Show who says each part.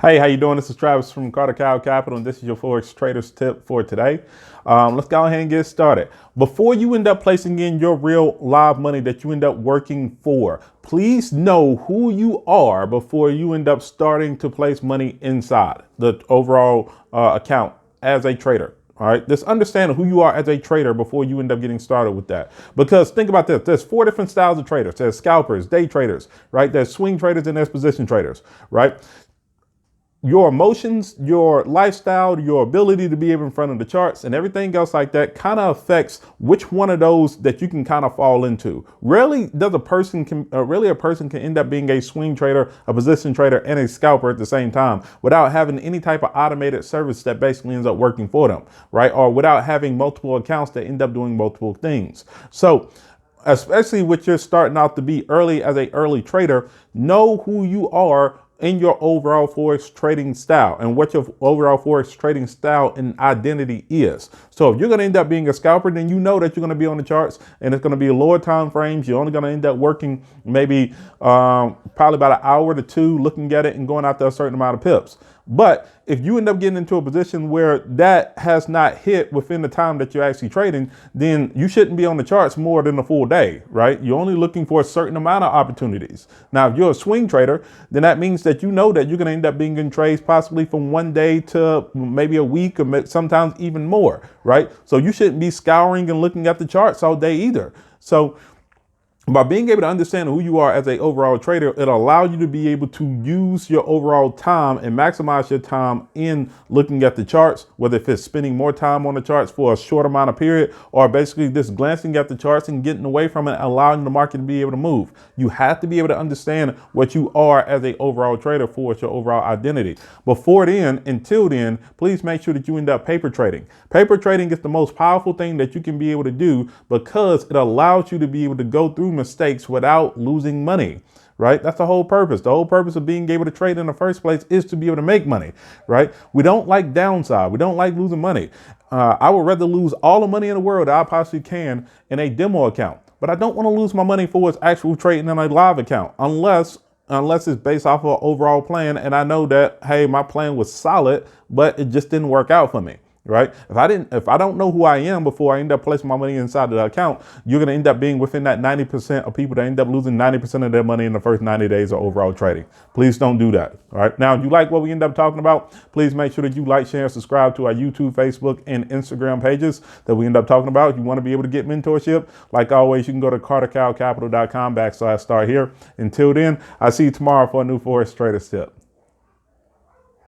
Speaker 1: Hey, how you doing? This is Travis from Carter Cow Capital, and this is your Forex Traders tip for today. Let's go ahead and get started. Before you end up placing in your real live money that you end up working for, please know who you are before you end up starting to place money inside the overall account as a trader. All right, just understand who you are as a trader before you end up getting started with that. Because think about this, there's four different styles of traders. There's scalpers, day traders, right? There's swing traders, and there's position traders, right? Your emotions, your lifestyle, your ability to be in front of the charts and everything else like that kind of affects which one of those that you can kind of fall into. Rarely does a person can end up being a swing trader, a position trader, and a scalper at the same time without having any type of automated service that basically ends up working for them, right? Or without having multiple accounts that end up doing multiple things. So especially with your starting out to be early as a early trader, know who you are in your overall Forex trading style and what your overall Forex trading style and identity is. So if you're going to end up being a scalper, then you know that you're going to be on the charts and it's going to be lower time frames. You're only going to end up working maybe probably about an hour to two looking at it and going out to a certain amount of pips. But if you end up getting into a position where that has not hit within the time that you're actually trading, then you shouldn't be on the charts more than a full day, right? You're only looking for a certain amount of opportunities. Now, if you're a swing trader, then that means that you know that you're going to end up being in trades possibly from 1 day to maybe a week or sometimes even more, right? So you shouldn't be scouring and looking at the charts all day either. So by being able to understand who you are as an overall trader, it allows you to be able to use your overall time and maximize your time in looking at the charts, whether if it's spending more time on the charts for a short amount of period or basically just glancing at the charts and getting away from it, allowing the market to be able to move. You have to be able to understand what you are as an overall trader for your overall identity. Until then, please make sure that you end up paper trading. Paper trading is the most powerful thing that you can be able to do because it allows you to be able to go through mistakes without losing money, right? That's the whole purpose. The whole purpose of being able to trade in the first place is to be able to make money, right? We don't like downside. We don't like losing money. I would rather lose all the money in the world that I possibly can in a demo account, but I don't want to lose my money for its actual trading in a live account unless it's based off of an overall plan. And I know that, hey, my plan was solid, but it just didn't work out for me. Right? If I don't know who I am before I end up placing my money inside of the account, you're going to end up being within that 90% of people that end up losing 90% of their money in the first 90 days of overall trading. Please don't do that. All right. Now, if you like what we end up talking about, please make sure that you like, share, and subscribe to our YouTube, Facebook, and Instagram pages that we end up talking about. If you want to be able to get mentorship, like always, you can go to cartercowcapital.com/start here. Until then, I'll see you tomorrow for a new Forex Traders tip.